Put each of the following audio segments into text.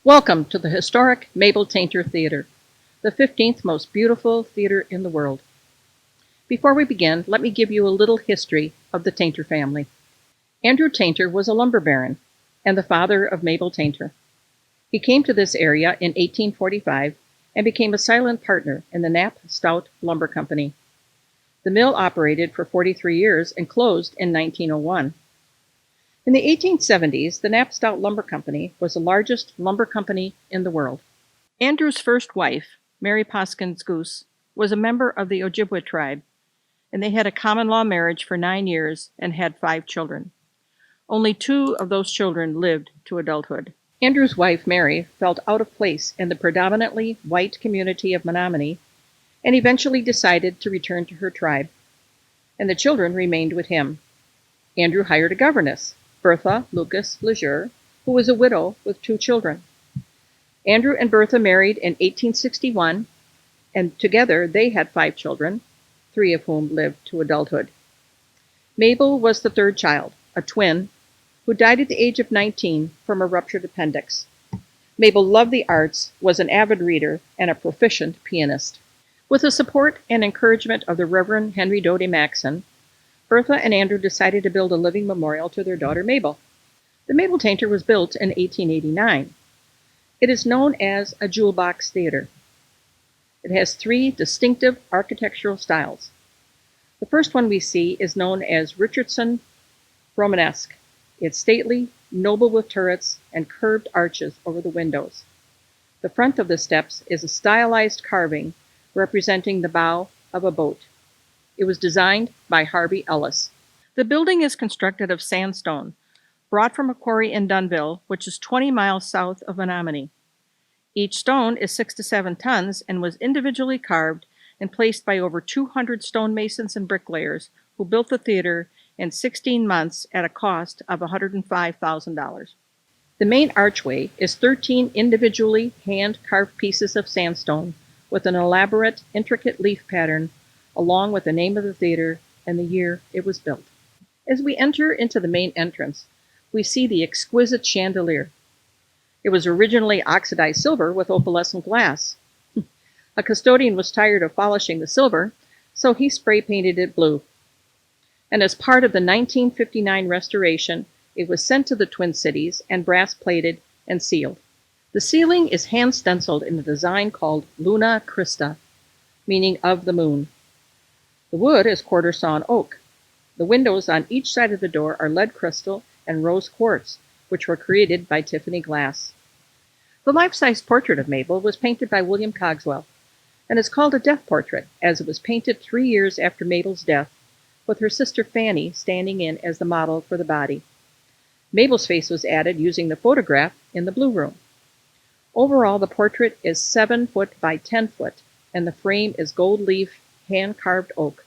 Welcome to the historic Mabel Tainter Theater, the 15th most beautiful theater in the world. Before we begin, let me give you a little history of the Tainter family. Andrew Tainter was a lumber baron and the father of Mabel Tainter. He came to this area in 1845 and became a silent partner in the Knapp Stout Lumber Company. The mill operated for 43 years and closed in 1901. In the 1870s, the Knapp Stout Lumber Company was the largest lumber company in the world. Andrew's first wife, Mary Poskins Goose, was a member of the Ojibwe tribe, and they had a common-law marriage for 9 years and had 5 children. Only 2 of those children lived to adulthood. Andrew's wife, Mary, felt out of place in the predominantly white community of Menominee and eventually decided to return to her tribe, and the children remained with him. Andrew hired a governess, Bertha Lucas Lejeune, who was a widow with 2 children. Andrew and Bertha married in 1861, and together they had 5 children, 3 of whom lived to adulthood. Mabel was the 3rd child, a twin, who died at the age of 19 from a ruptured appendix. Mabel loved the arts, was an avid reader, and a proficient pianist. With the support and encouragement of the Reverend Henry Doty Maxson, Bertha and Andrew decided to build a living memorial to their daughter Mabel. The Mabel Tainter was built in 1889. It is known as a jewel box theater. It has 3 distinctive architectural styles. The first one we see is known as Richardson Romanesque. It's stately, noble with turrets and curved arches over the windows. The front of the steps is a stylized carving representing the bow of a boat. It was designed by Harvey Ellis. The building is constructed of sandstone, brought from a quarry in Dunville, which is 20 miles south of Menominee. Each stone is 6 to 7 tons and was individually carved and placed by over 200 stonemasons and bricklayers who built the theater in 16 months at a cost of $105,000. The main archway is 13 individually hand-carved pieces of sandstone with an elaborate, intricate leaf pattern along with the name of the theater and the year it was built. As we enter into the main entrance, we see the exquisite chandelier. It was originally oxidized silver with opalescent glass. A custodian was tired of polishing the silver, so he spray painted it blue. And as part of the 1959 restoration, it was sent to the Twin Cities and brass plated and sealed. The ceiling is hand stenciled in a design called Luna Christa, meaning of the moon. The wood is quarter sawn oak. The windows on each side of the door are lead crystal and rose quartz, which were created by Tiffany Glass. The life-size portrait of Mabel was painted by William Cogswell, and is called a death portrait, as it was painted 3 years after Mabel's death, with her sister Fanny standing in as the model for the body. Mabel's face was added using the photograph in the Blue Room. Overall, the portrait is 7 foot by 10 foot, and the frame is gold leaf, hand-carved oak.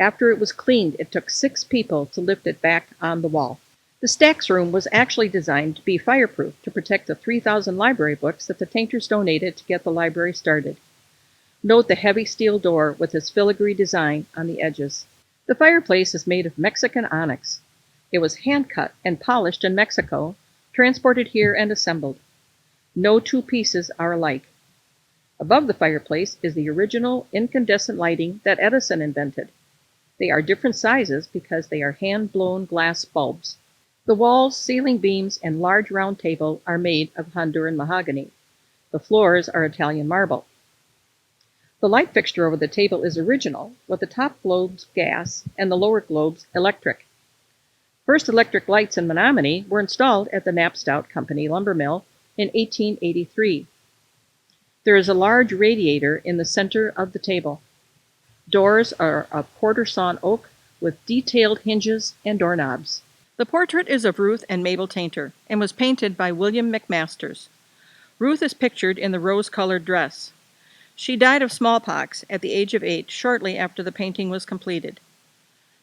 After it was cleaned, it took 6 people to lift it back on the wall. The Stacks Room was actually designed to be fireproof to protect the 3,000 library books that the Tainters donated to get the library started. Note the heavy steel door with its filigree design on the edges. The fireplace is made of Mexican onyx. It was hand-cut and polished in Mexico, transported here and assembled. No 2 pieces are alike. Above the fireplace is the original incandescent lighting that Edison invented. They are different sizes because they are hand-blown glass bulbs. The walls, ceiling beams, and large round table are made of Honduran mahogany. The floors are Italian marble. The light fixture over the table is original, with the top globes gas and the lower globes electric. First electric lights in Menominee were installed at the Knapp Stout Company lumber mill in 1883. There is a large radiator in the center of the table. Doors are of quarter sawn oak with detailed hinges and doorknobs. The portrait is of Ruth and Mabel Tainter and was painted by William McMasters. Ruth is pictured in the rose-colored dress. She died of smallpox at the age of 8 shortly after the painting was completed.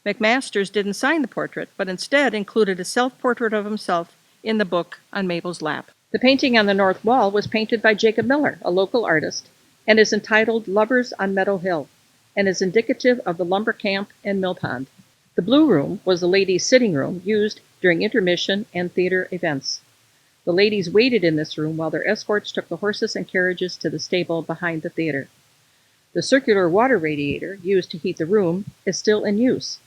McMasters didn't sign the portrait, but instead included a self-portrait of himself in the book on Mabel's lap. The painting on the north wall was painted by Jacob Miller, a local artist, and is entitled Lovers on Meadow Hill, and is indicative of the lumber camp and mill pond. The Blue Room was the ladies' sitting room used during intermission and theater events. The ladies waited in this room while their escorts took the horses and carriages to the stable behind the theater. The circular water radiator used to heat the room is still in use,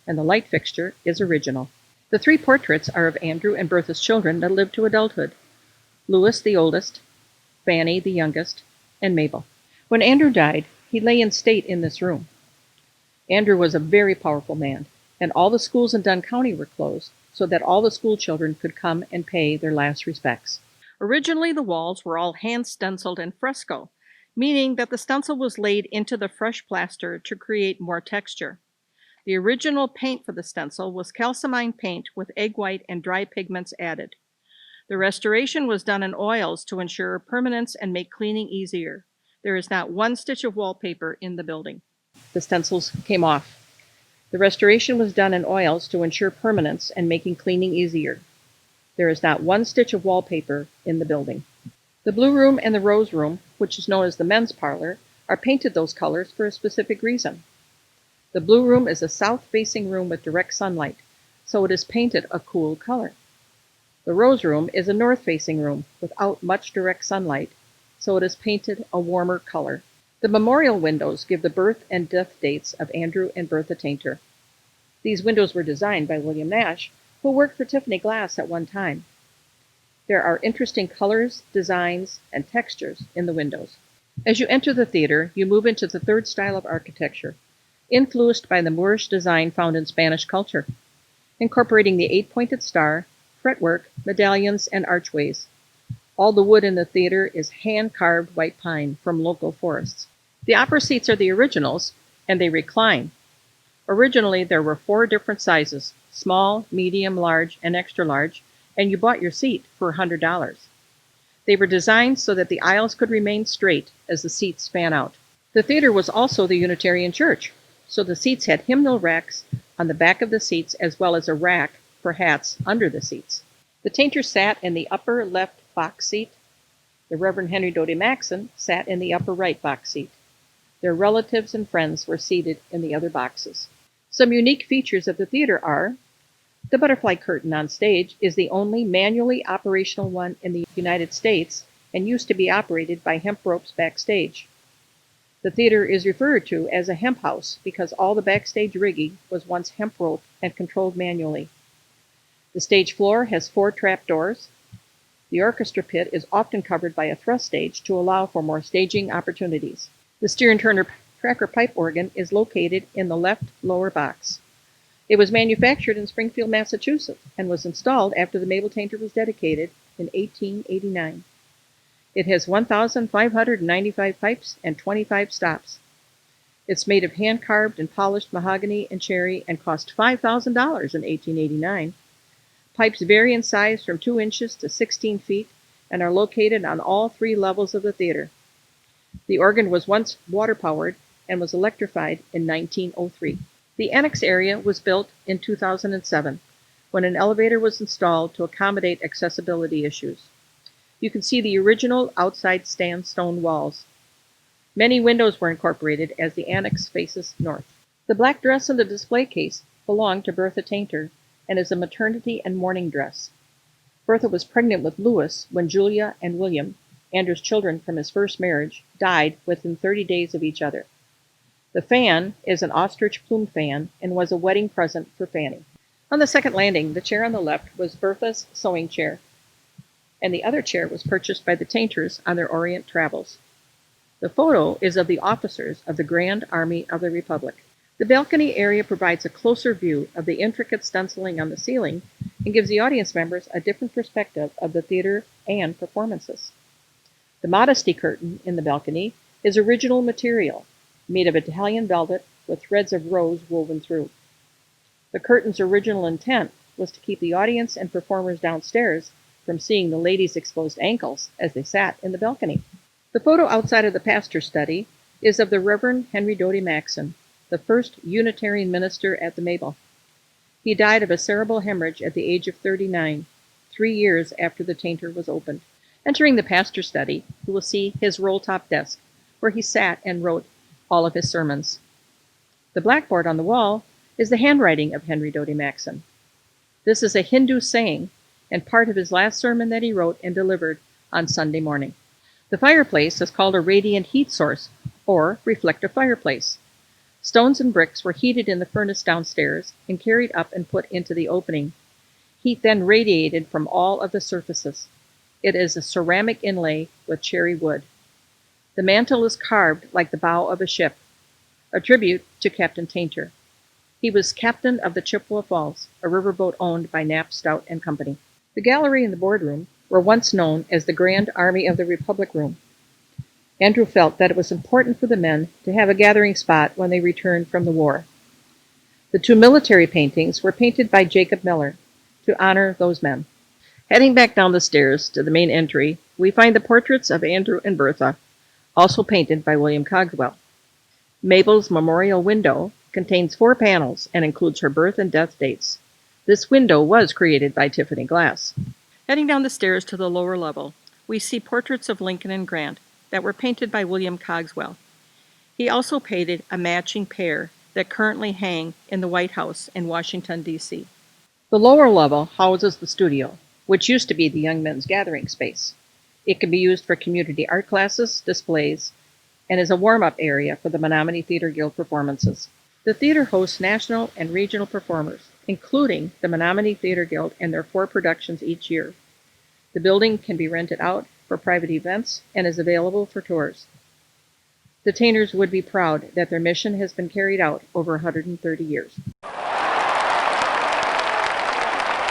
and the light fixture is original. The three portraits are of Andrew and Bertha's children that lived to adulthood: Louis, the oldest, Fanny, the youngest, and Mabel. When Andrew died, he lay in state in this room. Andrew was a very powerful man, and all the schools in Dunn County were closed so that all the school children could come and pay their last respects. Originally, the walls were all hand-stenciled in fresco, meaning that the stencil was laid into the fresh plaster to create more texture. The original paint for the stencil was calcimine paint with egg white and dry pigments added. The restoration was done in oils to ensure permanence and make cleaning easier. There is not one stitch of wallpaper in the building. The stencils came off. The restoration was done in oils to ensure permanence and making cleaning easier. There is not one stitch of wallpaper in the building. The blue room and the rose room, which is known as the men's parlor, are painted those colors for a specific reason. The blue room is a south-facing room with direct sunlight, so it is painted a cool color. The rose room is a north-facing room without much direct sunlight, so it is painted a warmer color. The memorial windows give the birth and death dates of Andrew and Bertha Tainter. These windows were designed by William Nash, who worked for Tiffany Glass at one time. There are interesting colors, designs, and textures in the windows. As you enter the theater, you move into the third style of architecture, influenced by the Moorish design found in Spanish culture, incorporating the eight-pointed star, fretwork, medallions, and archways. All the wood in the theater is hand-carved white pine from local forests. The opera seats are the originals, and they recline. Originally, there were 4 different sizes: small, medium, large, and extra large, and you bought your seat for $100. They were designed so that the aisles could remain straight as the seats span out. The theater was also the Unitarian Church, so the seats had hymnal racks on the back of the seats as well as a rack for hats under the seats. The Tainters sat in the upper left box seat. The Reverend Henry Doty Maxson sat in the upper right box seat. Their relatives and friends were seated in the other boxes. Some unique features of the theater are: the butterfly curtain on stage is the only manually operational one in the United States and used to be operated by hemp ropes backstage. The theater is referred to as a hemp house because all the backstage rigging was once hemp rope and controlled manually. The stage floor has 4 trap doors. The orchestra pit is often covered by a thrust stage to allow for more staging opportunities. The Steer and Turner cracker pipe organ is located in the left lower box. It was manufactured in Springfield, Massachusetts, and was installed after the Mabel Tainter was dedicated in 1889. It has 1,595 pipes and 25 stops. It's made of hand-carved and polished mahogany and cherry and cost $5,000 in 1889. Pipes vary in size from 2 inches to 16 feet and are located on all 3 levels of the theater. The organ was once water-powered and was electrified in 1903. The annex area was built in 2007, when an elevator was installed to accommodate accessibility issues. You can see the original outside sandstone walls. Many windows were incorporated as the annex faces north. The black dress in the display case belonged to Bertha Tainter and is a maternity and mourning dress. Bertha was pregnant with Louis when Julia and William, Andrew's children from his first marriage, died within 30 days of each other. The fan is an ostrich plume fan and was a wedding present for Fanny. On the second landing, the chair on the left was Bertha's sewing chair, and the other chair was purchased by the Tainters on their Orient travels. The photo is of the officers of the Grand Army of the Republic. The balcony area provides a closer view of the intricate stenciling on the ceiling and gives the audience members a different perspective of the theater and performances. The modesty curtain in the balcony is original material, made of Italian velvet with threads of rose woven through. The curtain's original intent was to keep the audience and performers downstairs from seeing the ladies' exposed ankles as they sat in the balcony. The photo outside of the pastor's study is of the Reverend Henry Doty Maxson, the first Unitarian minister at the Mabel. He died of a cerebral hemorrhage at the age of 39, 3 years after the Tainter was opened. Entering the pastor's study, you will see his roll-top desk, where he sat and wrote all of his sermons. The blackboard on the wall is the handwriting of Henry Doty Maxson. This is a Hindu saying, and part of his last sermon that he wrote and delivered on Sunday morning. The fireplace is called a radiant heat source, or reflective fireplace. Stones and bricks were heated in the furnace downstairs and carried up and put into the opening. Heat then radiated from all of the surfaces. It is a ceramic inlay with cherry wood. The mantel is carved like the bow of a ship, a tribute to Captain Tainter. He was captain of the Chippewa Falls, a riverboat owned by Knapp, Stout and Company. The gallery and the boardroom were once known as the Grand Army of the Republic Room. Andrew felt that it was important for the men to have a gathering spot when they returned from the war. The two military paintings were painted by Jacob Miller to honor those men. Heading back down the stairs to the main entry, we find the portraits of Andrew and Bertha, also painted by William Cogswell. Mabel's memorial window contains 4 panels and includes her birth and death dates. This window was created by Tiffany Glass. Heading down the stairs to the lower level, we see portraits of Lincoln and Grant that were painted by William Cogswell. He also painted a matching pair that currently hang in the White House in Washington, D.C. The lower level houses the studio, which used to be the young men's gathering space. It can be used for community art classes, displays, and is a warm-up area for the Menominee Theater Guild performances. The theater hosts national and regional performers, including the Menominee Theater Guild and their 4 productions each year. The building can be rented out for private events and is available for tours. The Tainters would be proud that their mission has been carried out over 130 years.